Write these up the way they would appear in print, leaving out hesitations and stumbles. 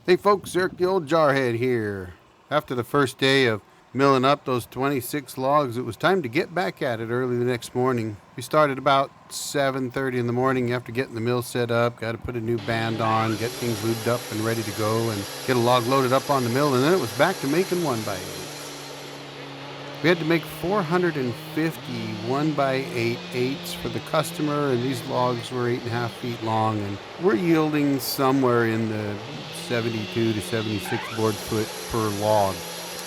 Hey folks, Eric the old Jarhead here. After the first day of milling up those 26 logs, it was time to get back at it early the next morning. We started about 7:30 in the morning after getting the mill set up, got to put a new band on, get things lubed up and ready to go, and get a log loaded up on the mill, and then it was back to making 1x8. We had to make 450 1x8 eights for the customer, and these logs were 8.5 feet long, and we're yielding somewhere in the 72 to 76 board foot per log.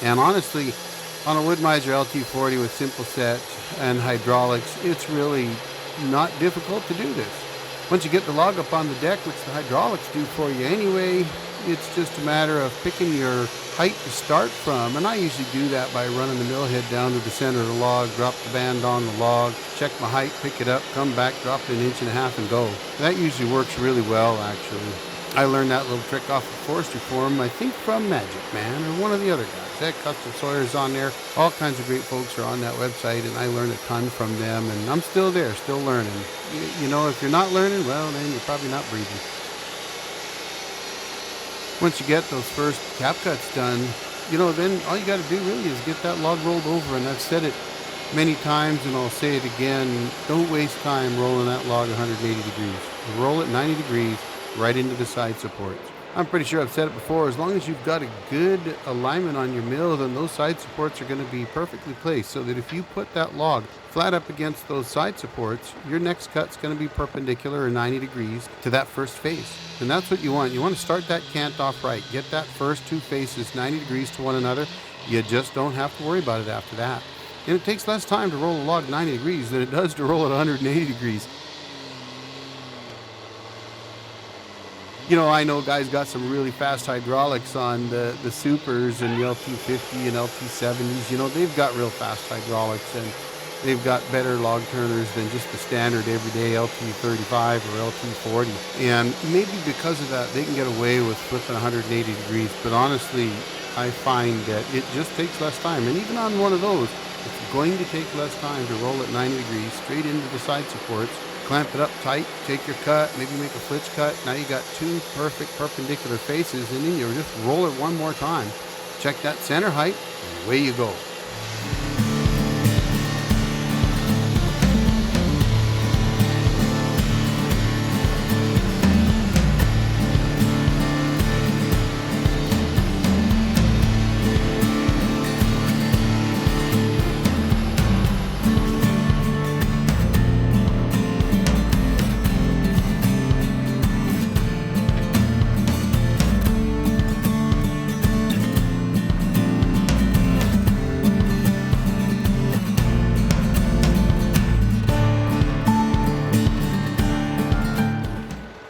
And honestly, on a Wood Mizer LT40 with simple set and hydraulics, it's really not difficult to do this. Once you get the log up on the deck, which the hydraulics do for you anyway, it's just a matter of picking your height to start from, and I usually do that by running the mill head down to the center of the log, drop the band on the log, check my height, pick it up, come back, drop it 1.5 inches and go. That usually works really well, actually. I learned that little trick off of Forestry Forum, I think from Magic Man or one of the other guys. That Custom Sawyer's on there. All kinds of great folks are on that website, and I learned a ton from them, and I'm still there, still learning. You know, if you're not learning, well, then you're probably not breathing. Once you get those first cap cuts done, you know, then all you got to do really is get that log rolled over. And I've said it many times, and I'll say it again, don't waste time rolling that log 180 degrees. Roll it 90 degrees right into the side supports. I'm pretty sure I've said it before, as long as you've got a good alignment on your mill, then those side supports are going to be perfectly placed, so that if you put that log flat up against those side supports, your next cut's going to be perpendicular or 90 degrees to that first face. And that's what you want. You want to start that cant off right. Get that first two faces 90 degrees to one another. You just don't have to worry about it after that. And it takes less time to roll a log 90 degrees than it does to roll it 180 degrees. You know, I know guys got some really fast hydraulics on the Supers and the LT50 and LT70s. You know, they've got real fast hydraulics, and they've got better log turners than just the standard everyday LT35 or LT40. And maybe because of that, they can get away with flipping 180 degrees. But honestly, I find that it just takes less time. And even on one of those, it's going to take less time to roll it 90 degrees straight into the side supports. Clamp it up tight, take your cut, maybe make a flitch cut. Now you got two perfect perpendicular faces, and then you just roll it one more time. Check that center height, and away you go.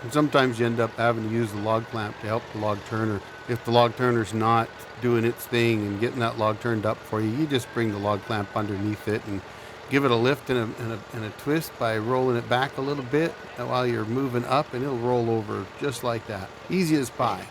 Sometimes you end up having to use the log clamp to help the log turner. If the log turner's not doing its thing and getting that log turned up for you, you just bring the log clamp underneath it and give it a lift and a twist by rolling it back a little bit while you're moving up, and it'll roll over just like that. Easy as pie.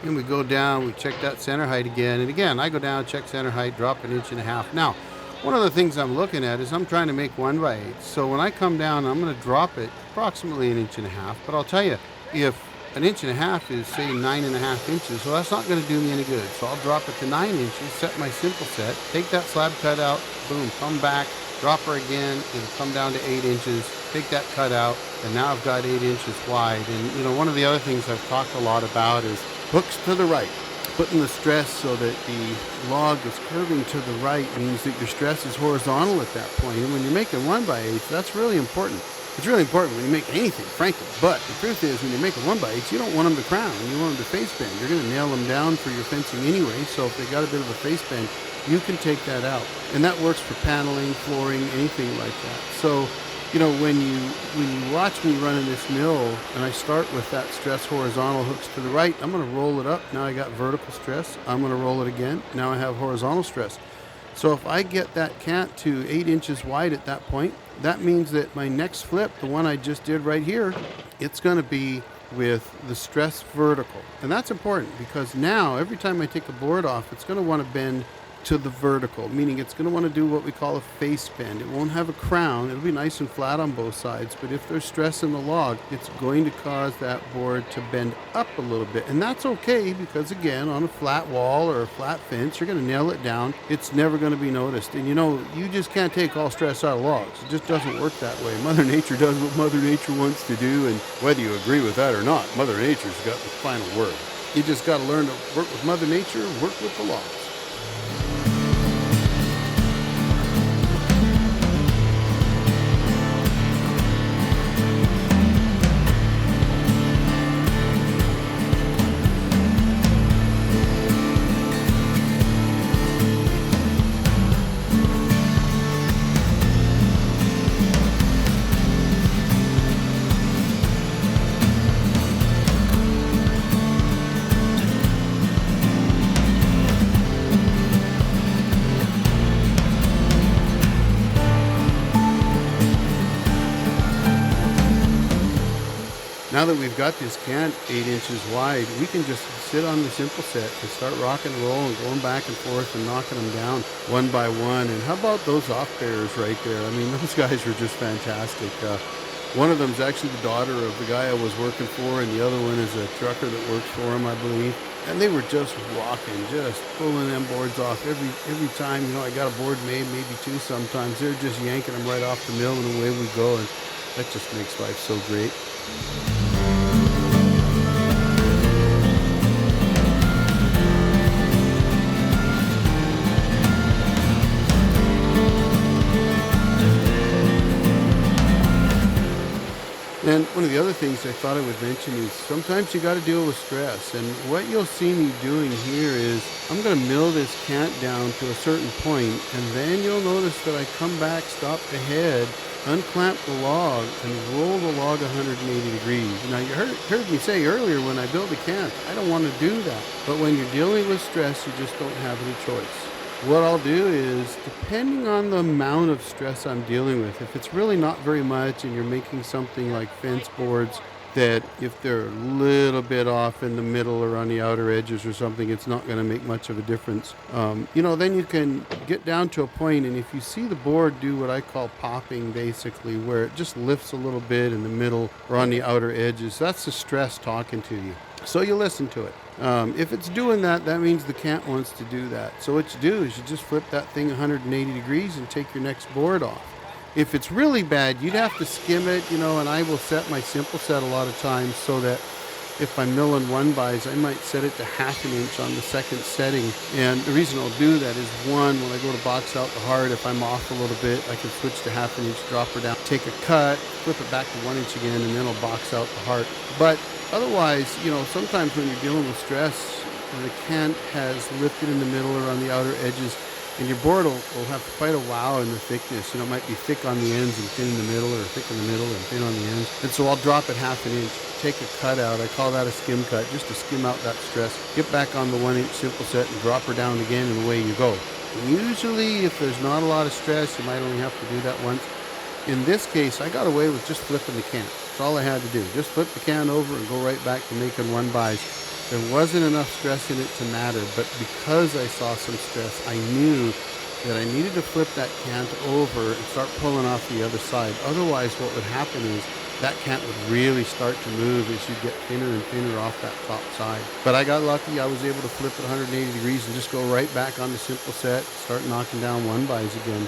And we go down, we check that center height again. And again, I go down, check center height, drop 1.5 inches. Now, one of the things I'm looking at is I'm trying to make 1x8. So when I come down, I'm going to drop it approximately 1.5 inches. But I'll tell you, if 1.5 inches is, say, 9.5 inches, well, that's not going to do me any good. So I'll drop it to 9 inches, set my simple set, take that slab cut out, boom, come back, drop her again, it'll come down to 8 inches, take that cut out, and now I've got 8 inches wide. And, you know, one of the other things I've talked a lot about is hooks to the right. Putting the stress so that the log is curving to the right means that your stress is horizontal at that point. And when you're making 1x8, that's really important. It's really important when you make anything, frankly. But the truth is, when you're making 1x8, you don't want them to crown. You want them to face bend. You're going to nail them down for your fencing anyway. So if they got a bit of a face bend, you can take that out. And that works for paneling, flooring, anything like that. So, you know, when you watch me running this mill and I start with that stress horizontal hooks to the right, I'm going to roll it up. Now I got vertical stress. I'm going to roll it again. Now I have horizontal stress. So if I get that cant to 8 inches wide at that point, that means that my next flip, the one I just did right here, it's going to be with the stress vertical. And that's important because now every time I take a board off, it's going to want to bend to the vertical, meaning it's going to want to do what we call a face bend. It won't have a crown. It'll be nice and flat on both sides, but if there's stress in the log, it's going to cause that board to bend up a little bit. And that's okay because, again, on a flat wall or a flat fence, you're going to nail it down. It's never going to be noticed. And you just can't take all stress out of logs. It just doesn't work that way. Mother Nature does what Mother Nature wants to do, and whether you agree with that or not, Mother Nature's got the final word. You just got to learn to work with Mother Nature, work with the logs. Now that we've got this cant 8 inches wide, we can just sit on the simple set and start rocking and rolling, going back and forth and knocking them down one by one. And how about those off bearers right there? I mean, those guys were just fantastic. One of them is actually the daughter of the guy I was working for, and the other one is a trucker that works for him, I believe. And they were just rocking, just pulling them boards off every time. I got a board made, maybe two sometimes. They're just yanking them right off the mill, and away we go. And that just makes life so great. And one of the other things I thought I would mention is sometimes you got to deal with stress. And what you'll see me doing here is I'm going to mill this cant down to a certain point, and then you'll notice that I come back, stop the head, unclamp the log, and roll the log 180 degrees. Now, you heard me say earlier when I build a cant, I don't want to do that. But when you're dealing with stress, you just don't have any choice. What I'll do is, depending on the amount of stress I'm dealing with, if it's really not very much and you're making something like fence boards that if they're a little bit off in the middle or on the outer edges or something, it's not going to make much of a difference. Then you can get down to a point, and if you see the board do what I call popping, basically, where it just lifts a little bit in the middle or on the outer edges, that's the stress talking to you. So you listen to it. If it's doing that, that means the cant wants to do that. So what you do is you just flip that thing 180 degrees and take your next board off. If it's really bad, you'd have to skim it, and I will set my simple set a lot of times so that if I'm milling 1-bys, I might set it to 1/2 inch on the second setting. And the reason I'll do that is, one, when I go to box out the heart, if I'm off a little bit, I can switch to 1/2 inch, drop her down, take a cut, flip it back to 1 inch again, and then I'll box out the heart. But otherwise, sometimes when you're dealing with stress, the cant has lifted in the middle or on the outer edges, and your board will have quite a wow in the thickness. It might be thick on the ends and thin in the middle, or thick in the middle and thin on the ends. And so I'll drop it 1/2 inch, take a cut out. I call that a skim cut, just to skim out that stress. Get back on the 1 inch simple set and drop her down again, and away you go. Usually, if there's not a lot of stress, you might only have to do that once. In this case, I got away with just flipping the cant. That's all I had to do. Just flip the cant over and go right back to making 1-bys. There wasn't enough stress in it to matter, but because I saw some stress, I knew that I needed to flip that cant over and start pulling off the other side. Otherwise, what would happen is that cant would really start to move as you get thinner and thinner off that top side. But I got lucky. I was able to flip it 180 degrees and just go right back on the simple set, start knocking down 1-bys again.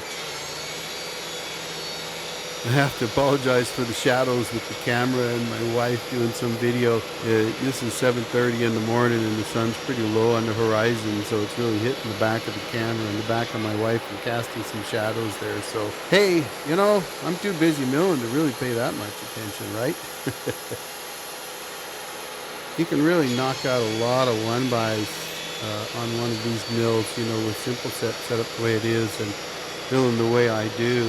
I have to apologize for the shadows with the camera and my wife doing some video. This is 7:30 in the morning and the sun's pretty low on the horizon, so it's really hitting the back of the camera and the back of my wife and casting some shadows there. So, hey, I'm too busy milling to really pay that much attention, right? You can really knock out a lot of 1-bys on one of these mills, with simple set up the way it is, and milling the way I do,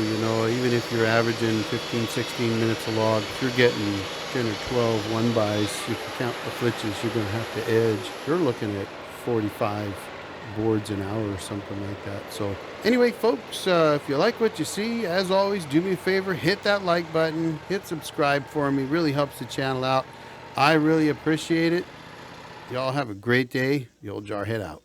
even if you're averaging 15, 16 minutes a log, if you're getting 10 or 12 1-bys, if you count the flitches, you're going to have to edge. You're looking at 45 boards an hour or something like that. So anyway, folks, if you like what you see, as always, do me a favor, hit that like button, hit subscribe for me. Really helps the channel out. I really appreciate it. Y'all have a great day. The old Jarhead out.